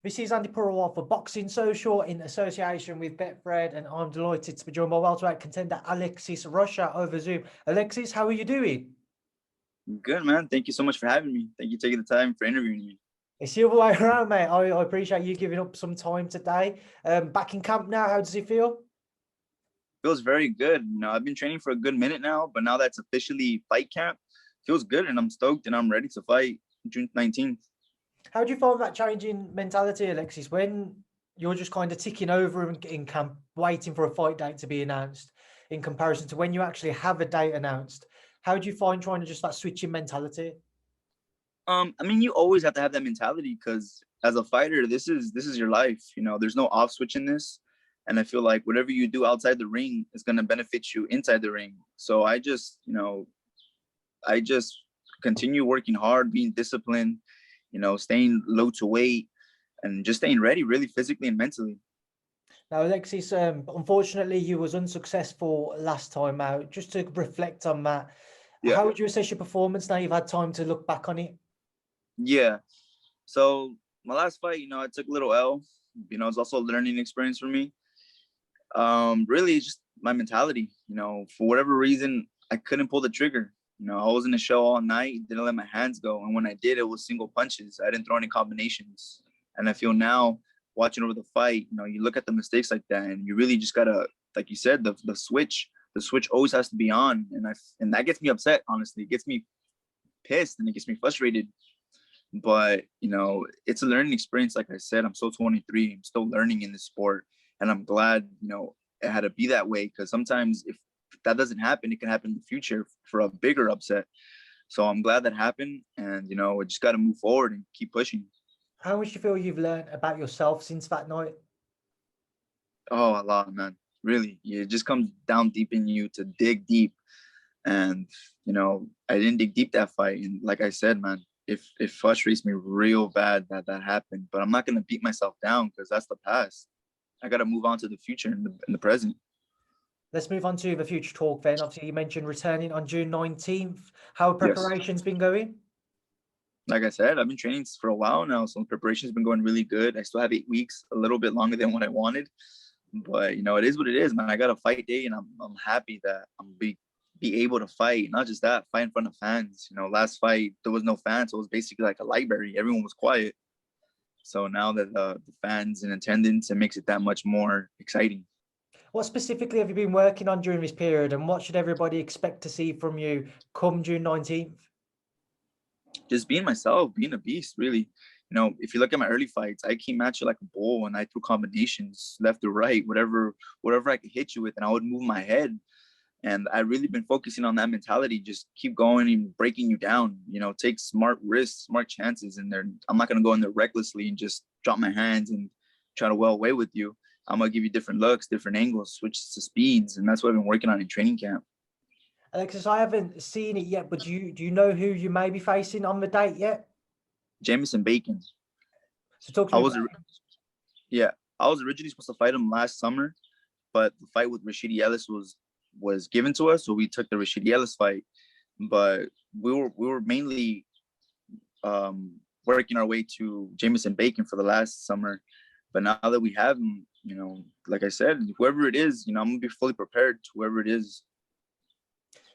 This is Andi Purewal for Boxing Social in association with Betfred, and I'm delighted to be joined by welterweight contender Alexis Rocha over Zoom. Alexis, how are you doing? Good, man. Thank you so much for having me. Thank you for taking the time for interviewing me. It's the other way around, mate. I appreciate you giving up some time today. Back in camp now, how does it feel? Feels very good. I've been training for a good minute now, but now that's officially fight camp, feels good, and I'm stoked and I'm ready to fight June 19th. How do you find that changing mentality, Alexis, when you're just kind of ticking over in camp, waiting for a fight date to be announced, in comparison to when you actually have a date announced? How do you find trying to just that switching mentality? You always have to have that mentality because as a fighter, this is your life. There's no off switch in this, and I feel like whatever you do outside the ring is going to benefit you inside the ring. So I just continue working hard, being disciplined, staying low to weight, and just staying ready, really physically and mentally. Now, Alexis, unfortunately, you was unsuccessful last time out. Just to reflect on that, Yeah. How would you assess your performance now you've had time to look back on it? Yeah. So my last fight, I took a little L. It's also a learning experience for me. Really, it's just my mentality. For whatever reason, I couldn't pull the trigger. I was in the show all night, didn't let my hands go, and when I did, it was single punches. I didn't throw any combinations. And I feel now, watching over the fight, you look at the mistakes like that, and you really just gotta, like you said, the switch. The switch always has to be on, and that gets me upset. Honestly, it gets me pissed and it gets me frustrated. But it's a learning experience. Like I said, I'm still 23. I'm still learning in this sport, and I'm glad it had to be that way, because sometimes if that doesn't happen, it can happen in the future for a bigger upset. So I'm glad that happened, and I just got to move forward and keep pushing. How much do you feel you've learned about yourself since that night? Oh, a lot, man. Really, it just comes down deep in you to dig deep. And I didn't dig deep that fight, and like I said, man, it frustrates me real bad that happened. But I'm not gonna beat myself down, because that's the past. I gotta move on to the future and the present. Let's move on to the future talk then. Obviously, you mentioned returning on June 19th. How have Yes. preparations been going? Like I said, I've been training for a while now, so the preparation's been going really good. I still have 8 weeks, a little bit longer than what I wanted, but it is what it is, man. I got a fight day, and I'm happy that I'm be able to fight. Not just that, fight in front of fans. Last fight there was no fans, so it was basically like a library. Everyone was quiet. So now that the fans in attendance, it makes it that much more exciting. What specifically have you been working on during this period, and what should everybody expect to see from you come June 19th? Just being myself, being a beast, really. If you look at my early fights, I came at you like a bull, and I threw combinations left to right, whatever I could hit you with, and I would move my head. And I really been focusing on that mentality. Just keep going and breaking you down. Take smart risks, smart chances in there. I'm not gonna go in there recklessly and just drop my hands and try to well away with you. I'm gonna give you different looks, different angles, switches to speeds, and that's what I've been working on in training camp. Alexis, I haven't seen it yet, but do you know who you may be facing on the date yet? Jameson Bacon. So talk to I me was, about yeah, I was originally supposed to fight him last summer, but the fight with Rashidi Ellis was given to us, so we took the Rashidi Ellis fight. But we were mainly working our way to Jameson Bacon for the last summer. But now that we have him, like I said, whoever it is, I'm gonna be fully prepared to whoever it is.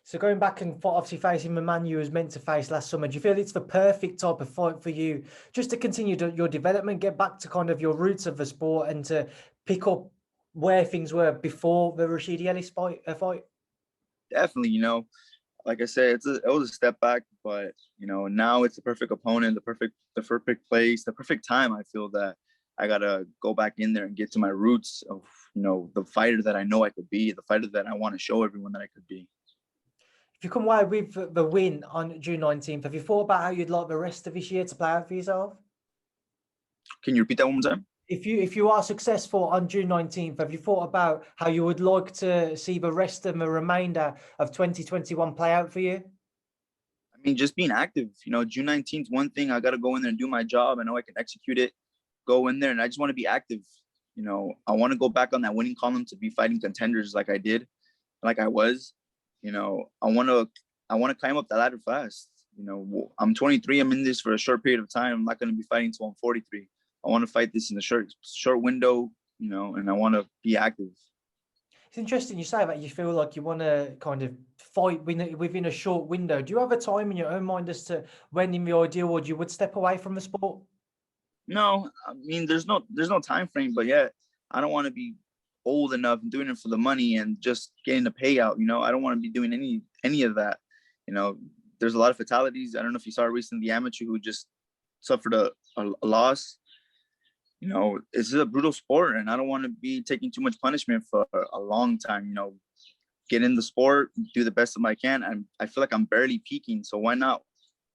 So going back and obviously facing the man you was meant to face last summer, do you feel it's the perfect type of fight for you, just to continue your development, get back to kind of your roots of the sport, and to pick up where things were before the Rashidi Ellis fight? Definitely, like I said, it was a step back, but now it's the perfect opponent, the perfect place, the perfect time. I feel that I gotta go back in there and get to my roots of the fighter that I know I could be, the fighter that I want to show everyone that I could be. If you come away with the win on June 19th, have you thought about how you'd like the rest of this year to play out for yourself? Can you repeat that one more time? If you are successful on June 19th, have you thought about how you would like to see the rest of the remainder of 2021 play out for you? Just being active. June 19th, one thing, I got to go in there and do my job. I know I can execute it, go in there, and I just want to be active. I want to go back on that winning column to be fighting contenders like I did, like I was. I want to climb up the ladder fast. I'm 23. I'm in this for a short period of time. I'm not going to be fighting until I'm 43. I want to fight this in a short window, you know, and I want to be active. It's interesting you say that you feel like you want to kind of fight within a short window. Do you have a time in your own mind as to when in the ideal world you would step away from the sport? No, I mean, there's no time frame, but yeah, I don't want to be old enough and doing it for the money and just getting the payout. You know, I don't want to be doing any of that. You know, there's a lot of fatalities. I don't know if you saw recently the amateur who just suffered a loss. You know, it's a brutal sport, and I don't want to be taking too much punishment for a long time. You know, get in the sport, do the best that I can. I feel like I'm barely peaking, so why not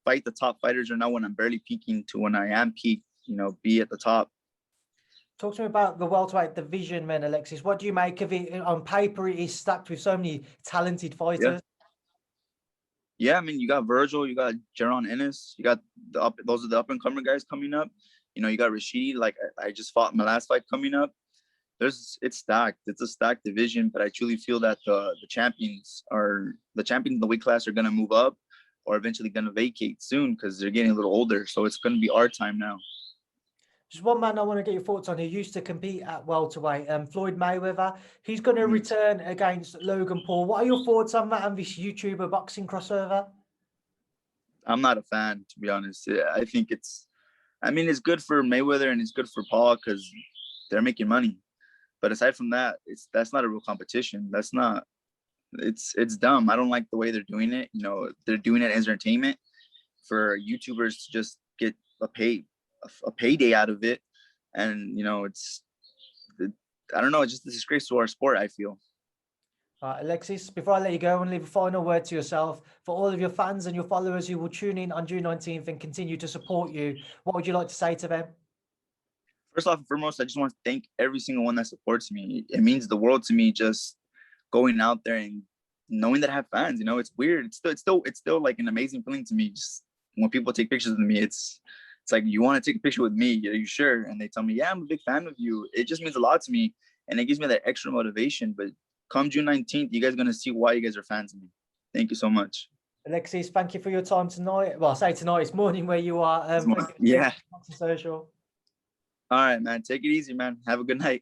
fight the top fighters or now when I'm barely peaking to when I am peak, you know, be at the top. Talk to me about the welterweight division, man, Alexis. What do you make of it? On paper, it is stacked with so many talented fighters. Yeah, I mean, you got Virgil, you got Jaron Ennis, you got those are the up and coming guys coming up. You know, you got Rashidi, like I just fought my last fight coming up. It's stacked. It's a stacked division, but I truly feel that the champions in the weight class are gonna move up or eventually gonna vacate soon because they're getting a little older. So it's gonna be our time now. Just one man I want to get your thoughts on who used to compete at welterweight, Floyd Mayweather. He's going to return against Logan Paul. What are your thoughts on that and this YouTuber boxing crossover? I'm not a fan, to be honest. I think it's good for Mayweather and it's good for Paul because they're making money. But aside from that, that's not a real competition. It's dumb. I don't like the way they're doing it. You know, they're doing it as entertainment for YouTubers to just get a payday out of it. And, you know, I don't know, it's just a disgrace to our sport, I feel. Alexis, before I let you go, I want to leave a final word to yourself. For all of your fans and your followers who will tune in on June 19th and continue to support you, what would you like to say to them? First off and foremost, I just want to thank every single one that supports me. It means the world to me just going out there and knowing that I have fans. You know, it's weird. It's still like an amazing feeling to me. Just when people take pictures of me, it's like, you want to take a picture with me? Are you sure? And they tell me, yeah, I'm a big fan of you. It just means a lot to me. And it gives me that extra motivation. But come June 19th, you guys are going to see why you guys are fans of me. Thank you so much. Alexis, thank you for your time tonight. Well, I say tonight, it's morning where you are. Yeah. Social. All right, man. Take it easy, man. Have a good night.